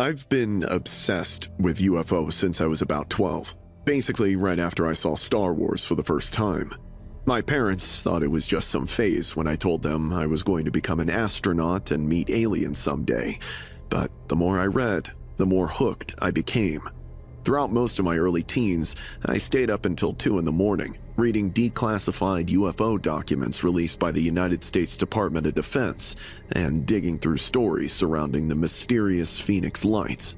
I've been obsessed with UFOs since I was about 12, basically right after I saw Star Wars for the first time. My parents thought it was just some phase when I told them I was going to become an astronaut and meet aliens someday, but the more I read, the more hooked I became. Throughout most of my early teens, I stayed up until 2 in the morning, reading declassified UFO documents released by the United States Department of Defense and digging through stories surrounding the mysterious Phoenix Lights.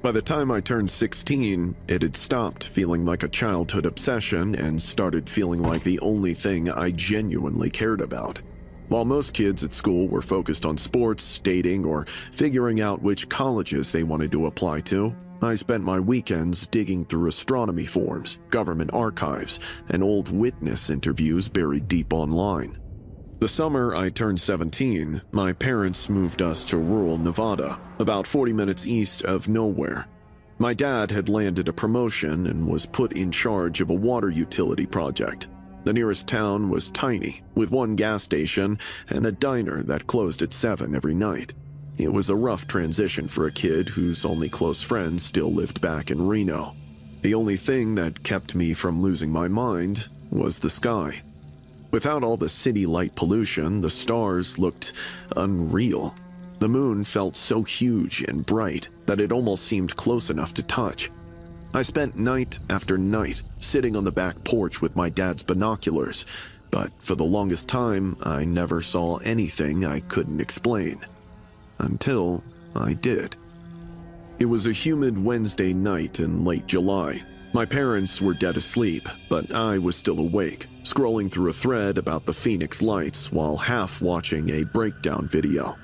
By the time I turned 16, it had stopped feeling like a childhood obsession and started feeling like the only thing I genuinely cared about. While most kids at school were focused on sports, dating, or figuring out which colleges they wanted to apply to, I spent my weekends digging through astronomy forums, government archives, and old witness interviews buried deep online. The summer I turned 17, my parents moved us to rural Nevada, about 40 minutes east of nowhere. My dad had landed a promotion and was put in charge of a water utility project. The nearest town was tiny, with one gas station and a diner that closed at 7 every night. It was a rough transition for a kid whose only close friends still lived back in Reno. The only thing that kept me from losing my mind was the sky. Without all the city light pollution, the stars looked unreal. The moon felt so huge and bright that it almost seemed close enough to touch. I spent night after night sitting on the back porch with my dad's binoculars, but for the longest time, I never saw anything I couldn't explain. Until I did. It was a humid Wednesday night in late July. My parents were dead asleep, but I was still awake, scrolling through a thread about the Phoenix Lights while half watching a breakdown video.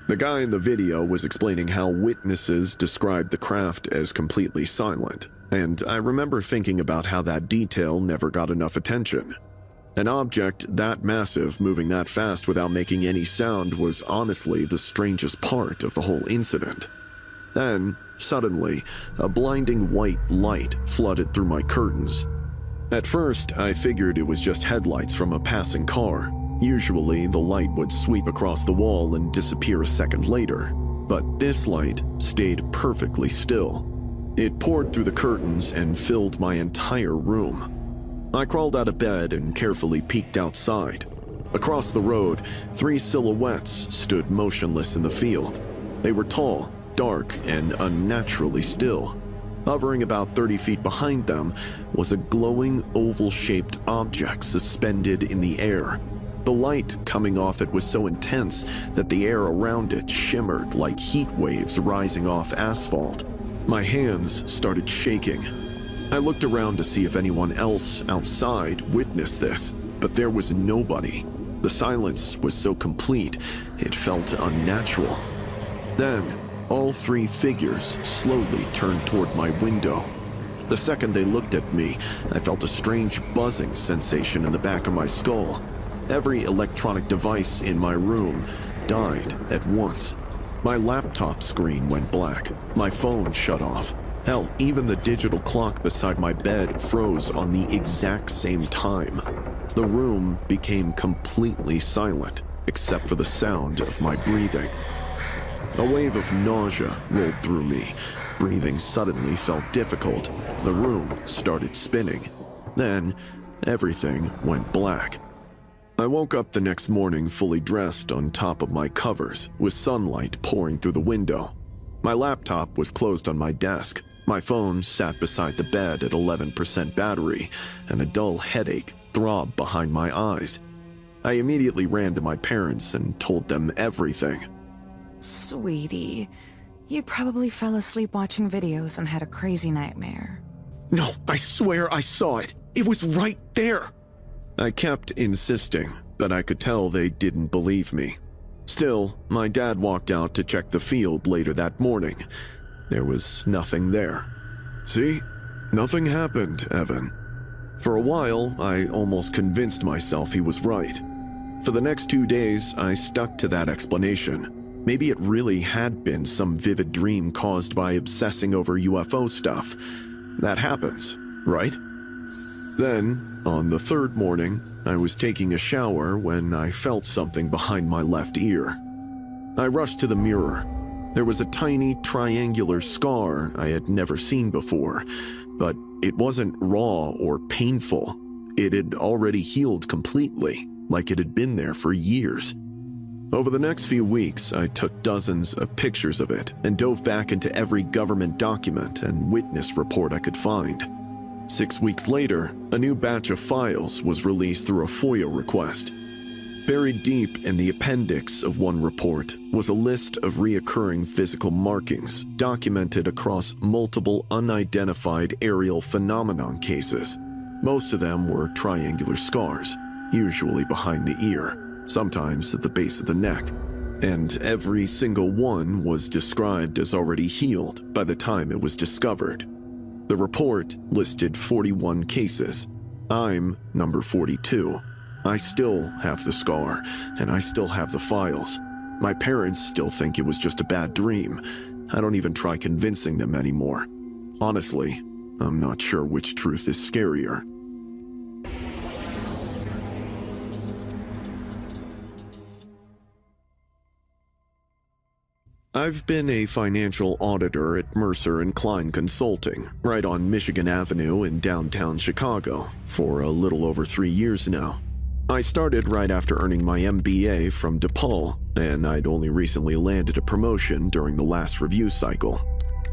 The guy in the video was explaining how witnesses described the craft as completely silent, and I remember thinking about how that detail never got enough attention. An object that massive moving that fast without making any sound was honestly the strangest part of the whole incident. Then, suddenly, a blinding white light flooded through my curtains. At first, I figured it was just headlights from a passing car. Usually, the light would sweep across the wall and disappear a second later. But this light stayed perfectly still. It poured through the curtains and filled my entire room. I crawled out of bed and carefully peeked outside. Across the road, 3 silhouettes stood motionless in the field. They were tall, dark, and unnaturally still. Hovering about 30 feet behind them was a glowing oval-shaped object suspended in the air. The light coming off it was so intense that the air around it shimmered like heat waves rising off asphalt. My hands started shaking. I looked around to see if anyone else outside witnessed this, but there was nobody. The silence was so complete, it felt unnatural. Then, all 3 figures slowly turned toward my window. The second they looked at me, I felt a strange buzzing sensation in the back of my skull. Every electronic device in my room died at once. My laptop screen went black. My phone shut off. Hell, even the digital clock beside my bed froze on the exact same time. The room became completely silent, except for the sound of my breathing. A wave of nausea rolled through me. Breathing suddenly felt difficult. The room started spinning. Then, everything went black. I woke up the next morning fully dressed on top of my covers, with sunlight pouring through the window. My laptop was closed on my desk. My phone sat beside the bed at 11% battery, and a dull headache throbbed behind my eyes. I immediately ran to my parents and told them everything. Sweetie, you probably fell asleep watching videos and had a crazy nightmare. No, I swear I saw it. It was right there. I kept insisting, but I could tell they didn't believe me. Still, my dad walked out to check the field later that morning. There was nothing there. See? Nothing happened, Evan. For a while, I almost convinced myself he was right. For the next 2 days, I stuck to that explanation. Maybe it really had been some vivid dream caused by obsessing over UFO stuff. That happens, right? Then, on the 3rd morning, I was taking a shower when I felt something behind my left ear. I rushed to the mirror. There was a tiny triangular scar I had never seen before, but it wasn't raw or painful. It had already healed completely, like it had been there for years. Over the next few weeks, I took dozens of pictures of it and dove back into every government document and witness report I could find. 6 weeks later, a new batch of files was released through a FOIA request. Buried deep in the appendix of one report was a list of reoccurring physical markings documented across multiple unidentified aerial phenomenon cases. Most of them were triangular scars, usually behind the ear, sometimes at the base of the neck, and every single one was described as already healed by the time it was discovered. The report listed 41 cases. I'm number 42. I still have the scar, and I still have the files. My parents still think it was just a bad dream. I don't even try convincing them anymore. Honestly, I'm not sure which truth is scarier. I've been a financial auditor at Mercer & Klein Consulting, right on Michigan Avenue in downtown Chicago, for a little over 3 years now. I started right after earning my MBA from DePaul, and I'd only recently landed a promotion during the last review cycle.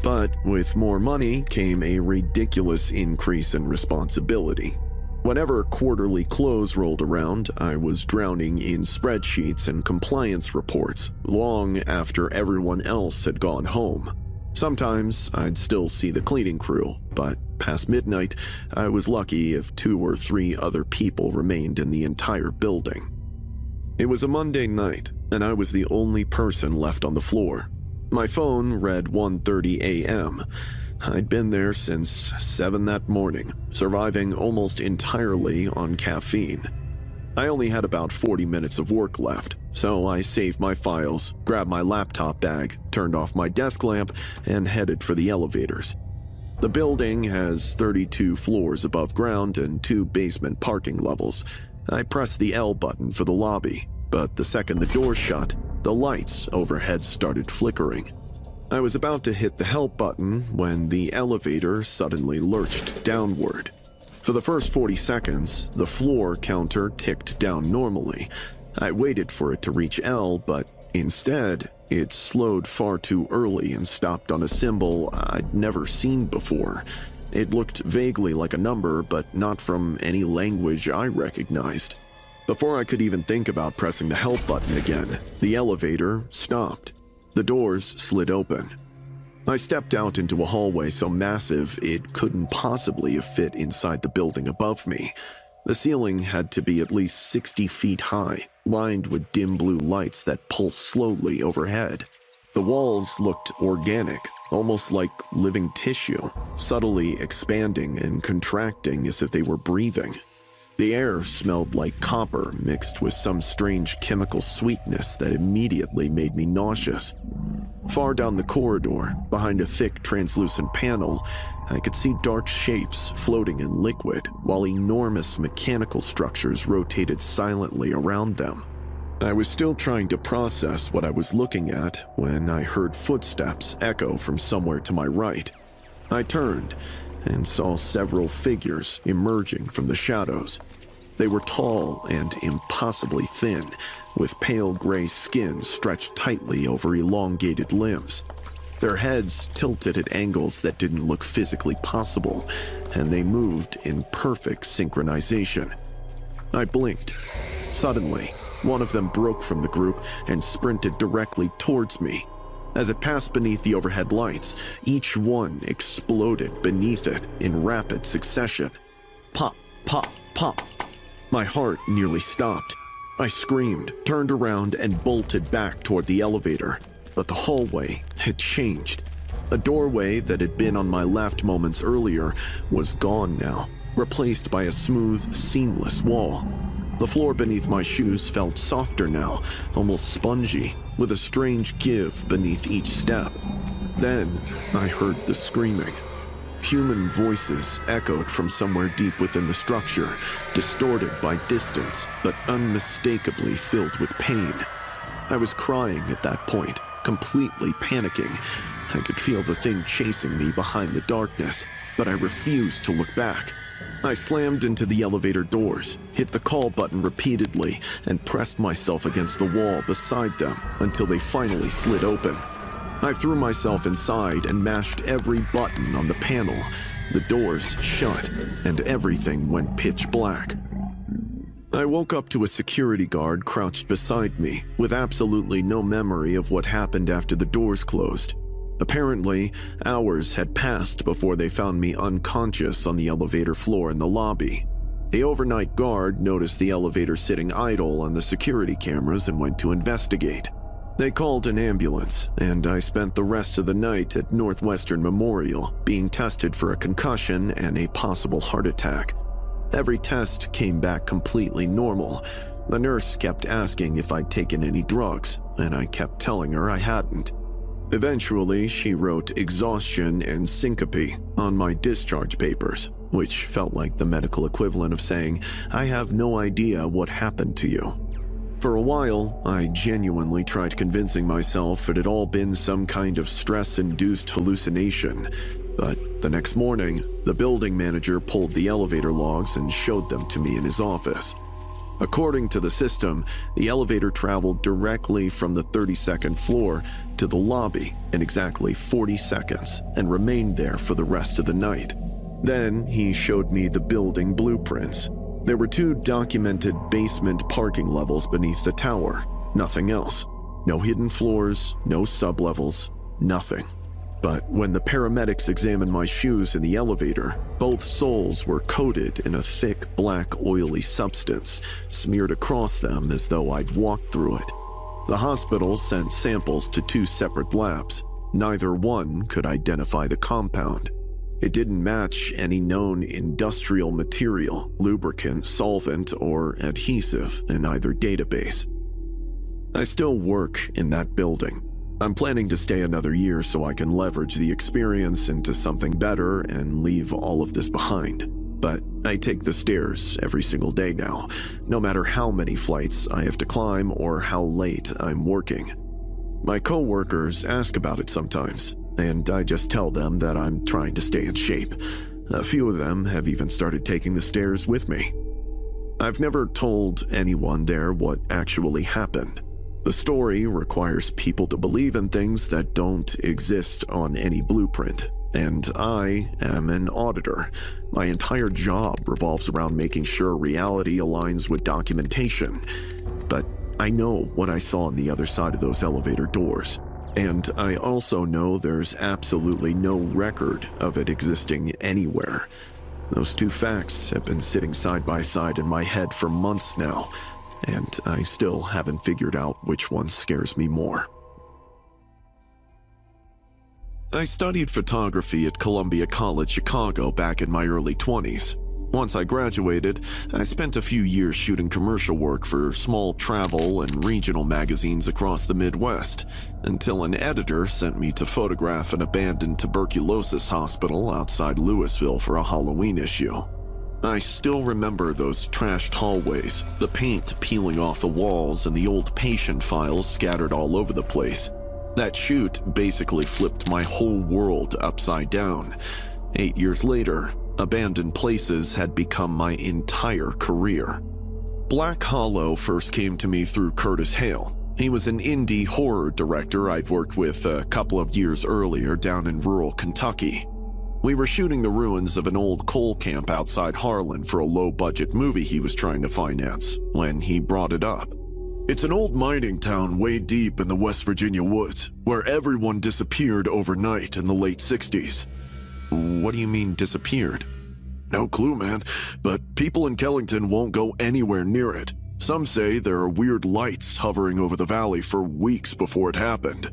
But with more money came a ridiculous increase in responsibility. Whenever quarterly close rolled around, I was drowning in spreadsheets and compliance reports, long after everyone else had gone home. Sometimes I'd still see the cleaning crew, but past midnight, I was lucky if 2 or 3 other people remained in the entire building. It was a Monday night, and I was the only person left on the floor. My phone read 1:30 a.m. I'd been there since 7 that morning, surviving almost entirely on caffeine. I only had about 40 minutes of work left, so I saved my files, grabbed my laptop bag, turned off my desk lamp, and headed for the elevators. The building has 32 floors above ground and 2 basement parking levels. I pressed the L button for the lobby, but the second the door shut, the lights overhead started flickering. I was about to hit the help button when the elevator suddenly lurched downward. For the first 40 seconds, the floor counter ticked down normally. I waited for it to reach L, but instead, it slowed far too early and stopped on a symbol I'd never seen before. It looked vaguely like a number, but not from any language I recognized. Before I could even think about pressing the help button again, the elevator stopped. The doors slid open. I stepped out into a hallway so massive it couldn't possibly have fit inside the building above me. The ceiling had to be at least 60 feet high, lined with dim blue lights that pulsed slowly overhead. The walls looked organic, almost like living tissue, subtly expanding and contracting as if they were breathing. The air smelled like copper mixed with some strange chemical sweetness that immediately made me nauseous. Far down the corridor, behind a thick translucent panel, I could see dark shapes floating in liquid, while enormous mechanical structures rotated silently around them. I was still trying to process what I was looking at when I heard footsteps echo from somewhere to my right. I turned and saw several figures emerging from the shadows. They were tall and impossibly thin, with pale gray skin stretched tightly over elongated limbs. Their heads tilted at angles that didn't look physically possible, and they moved in perfect synchronization. I blinked. Suddenly, one of them broke from the group and sprinted directly towards me. As it passed beneath the overhead lights, each one exploded beneath it in rapid succession. Pop, pop, pop. My heart nearly stopped. I screamed, turned around, and bolted back toward the elevator. But the hallway had changed. A doorway that had been on my left moments earlier was gone now, replaced by a smooth, seamless wall. The floor beneath my shoes felt softer now, almost spongy, with a strange give beneath each step. Then I heard the screaming. Human voices echoed from somewhere deep within the structure, distorted by distance, but unmistakably filled with pain. I was crying at that point, completely panicking. I could feel the thing chasing me behind the darkness, but I refused to look back. I slammed into the elevator doors, hit the call button repeatedly, and pressed myself against the wall beside them until they finally slid open. I threw myself inside and mashed every button on the panel. The doors shut, and everything went pitch black. I woke up to a security guard crouched beside me, with absolutely no memory of what happened after the doors closed. Apparently, hours had passed before they found me unconscious on the elevator floor in the lobby. The overnight guard noticed the elevator sitting idle on the security cameras and went to investigate. They called an ambulance, and I spent the rest of the night at Northwestern Memorial, being tested for a concussion and a possible heart attack. Every test came back completely normal. The nurse kept asking if I'd taken any drugs, and I kept telling her I hadn't. Eventually, she wrote exhaustion and syncope on my discharge papers, which felt like the medical equivalent of saying, "I have no idea what happened to you." For a while, I genuinely tried convincing myself it had all been some kind of stress-induced hallucination, but the next morning, the building manager pulled the elevator logs and showed them to me in his office. According to the system, the elevator traveled directly from the 32nd floor to the lobby in exactly 40 seconds and remained there for the rest of the night. Then he showed me the building blueprints. There were 2 documented basement parking levels beneath the tower, nothing else. No hidden floors, no sublevels, nothing. But when the paramedics examined my shoes in the elevator, both soles were coated in a thick, black, oily substance, smeared across them as though I'd walked through it. The hospital sent samples to 2 separate labs. Neither one could identify the compound. It didn't match any known industrial material, lubricant, solvent, or adhesive in either database. I still work in that building. I'm planning to stay another year so I can leverage the experience into something better and leave all of this behind. But I take the stairs every single day now, no matter how many flights I have to climb or how late I'm working. My coworkers ask about it sometimes, and I just tell them that I'm trying to stay in shape. A few of them have even started taking the stairs with me. I've never told anyone there what actually happened. The story requires people to believe in things that don't exist on any blueprint, and I am an auditor. My entire job revolves around making sure reality aligns with documentation. But I know what I saw on the other side of those elevator doors, and I also know there's absolutely no record of it existing anywhere. Those 2 facts have been sitting side by side in my head for months now, and I still haven't figured out which one scares me more. I studied photography at Columbia College, Chicago back in my early 20s. Once I graduated, I spent a few years shooting commercial work for small travel and regional magazines across the Midwest, until an editor sent me to photograph an abandoned tuberculosis hospital outside Louisville for a Halloween issue. I still remember those trashed hallways, the paint peeling off the walls, and the old patient files scattered all over the place. That shoot basically flipped my whole world upside down. 8 years later, abandoned places had become my entire career. Black Hollow first came to me through Curtis Hale. He was an indie horror director I'd worked with a couple of years earlier down in rural Kentucky. We were shooting the ruins of an old coal camp outside Harlan for a low-budget movie he was trying to finance when he brought it up. "It's an old mining town way deep in the West Virginia woods, where everyone disappeared overnight in the late 60s. "What do you mean disappeared?" "No clue, man, but people in Kellington won't go anywhere near it. Some say there are weird lights hovering over the valley for weeks before it happened."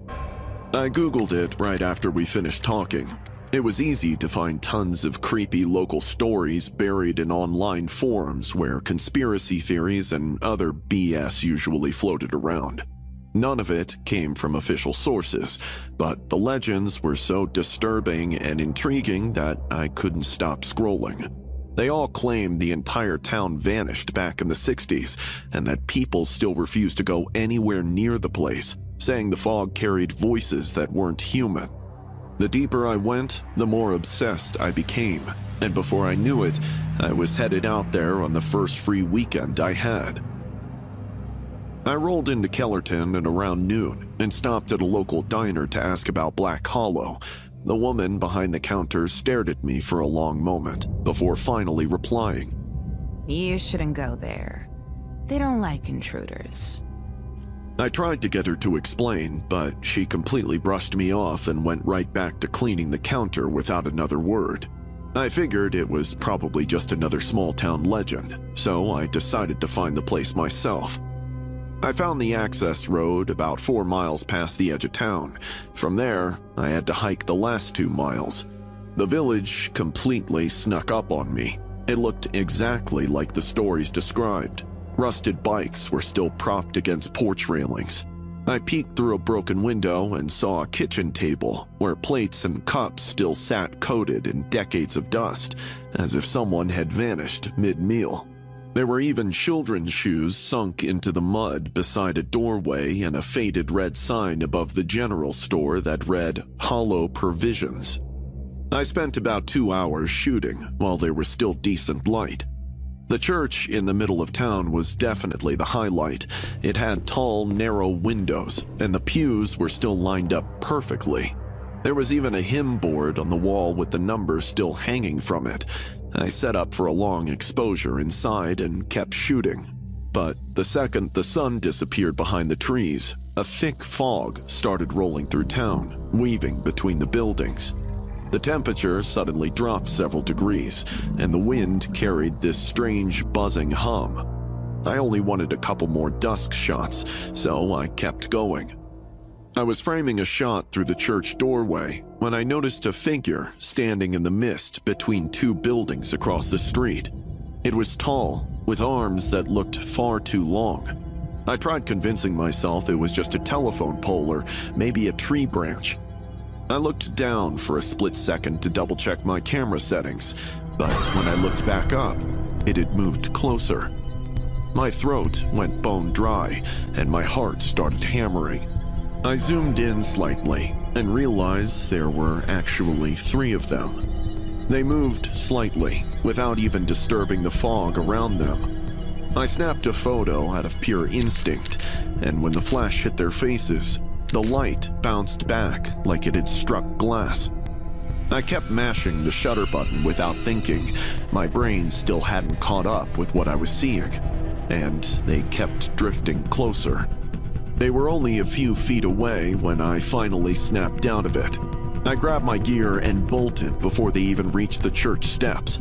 I Googled it right after we finished talking. It was easy to find tons of creepy local stories buried in online forums where conspiracy theories and other BS usually floated around. None of it came from official sources, but the legends were so disturbing and intriguing that I couldn't stop scrolling. They all claimed the entire town vanished back in the 60s, and that people still refused to go anywhere near the place, saying the fog carried voices that weren't human. The deeper I went, the more obsessed I became, and before I knew it, I was headed out there on the first free weekend I had. I rolled into Kellerton at around noon and stopped at a local diner to ask about Black Hollow. The woman behind the counter stared at me for a long moment before finally replying. You shouldn't go there. They don't like intruders. I tried to get her to explain, but she completely brushed me off and went right back to cleaning the counter without another word. I figured it was probably just another small-town legend, so I decided to find the place myself. I found the access road about 4 miles past the edge of town. From there, I had to hike the last 2 miles. The village completely snuck up on me. It looked exactly like the stories described. Rusted bikes were still propped against porch railings. I peeked through a broken window and saw a kitchen table where plates and cups still sat coated in decades of dust, as if someone had vanished mid-meal. There were even children's shoes sunk into the mud beside a doorway and a faded red sign above the general store that read Hollow Provisions. I spent about 2 hours shooting while there was still decent light. The church in the middle of town was definitely the highlight. It had tall, narrow windows, and the pews were still lined up perfectly. There was even a hymn board on the wall with the numbers still hanging from it. I set up for a long exposure inside and kept shooting. But the second the sun disappeared behind the trees, a thick fog started rolling through town, weaving between the buildings. The temperature suddenly dropped several degrees, and the wind carried this strange buzzing hum. I only wanted a couple more dusk shots, so I kept going. I was framing a shot through the church doorway when I noticed a figure standing in the mist between 2 buildings across the street. It was tall, with arms that looked far too long. I tried convincing myself it was just a telephone pole or maybe a tree branch. I looked down for a split second to double-check my camera settings, but when I looked back up, it had moved closer. My throat went bone dry, and my heart started hammering. I zoomed in slightly and realized there were actually 3 of them. They moved slightly, without even disturbing the fog around them. I snapped a photo out of pure instinct, and when the flash hit their faces, the light bounced back like it had struck glass. I kept mashing the shutter button without thinking. My brain still hadn't caught up with what I was seeing, and they kept drifting closer. They were only a few feet away when I finally snapped out of it. I grabbed my gear and bolted before they even reached the church steps.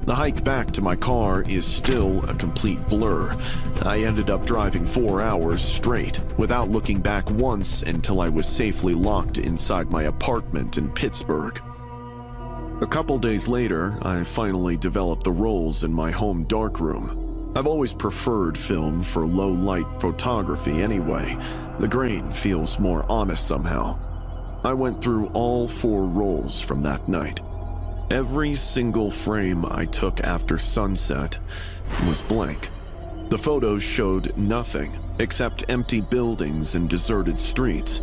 The hike back to my car is still a complete blur. I ended up driving 4 hours straight, without looking back once until I was safely locked inside my apartment in Pittsburgh. A couple days later, I finally developed the rolls in my home darkroom. I've always preferred film for low-light photography anyway. The grain feels more honest somehow. I went through all 4 rolls from that night. Every single frame I took after sunset was blank. The photos showed nothing except empty buildings and deserted streets.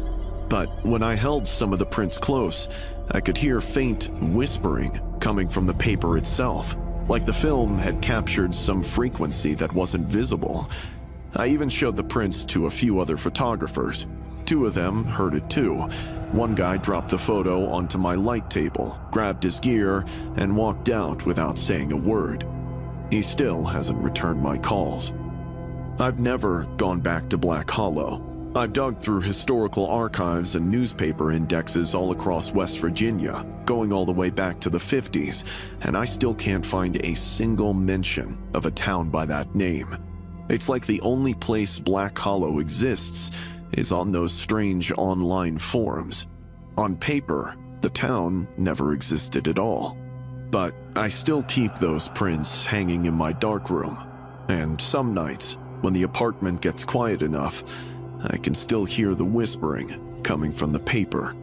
But when I held some of the prints close, I could hear faint whispering coming from the paper itself, like the film had captured some frequency that wasn't visible. I even showed the prints to a few other photographers. 2 of them heard it too. One guy dropped the photo onto my light table, grabbed his gear, and walked out without saying a word. He still hasn't returned my calls. I've never gone back to Black Hollow. I've dug through historical archives and newspaper indexes all across West Virginia, going all the way back to the 50s, and I still can't find a single mention of a town by that name. It's like the only place Black Hollow exists is on those strange online forums. On paper, the town never existed at all. But I still keep those prints hanging in my darkroom, and some nights, when the apartment gets quiet enough, I can still hear the whispering coming from the paper.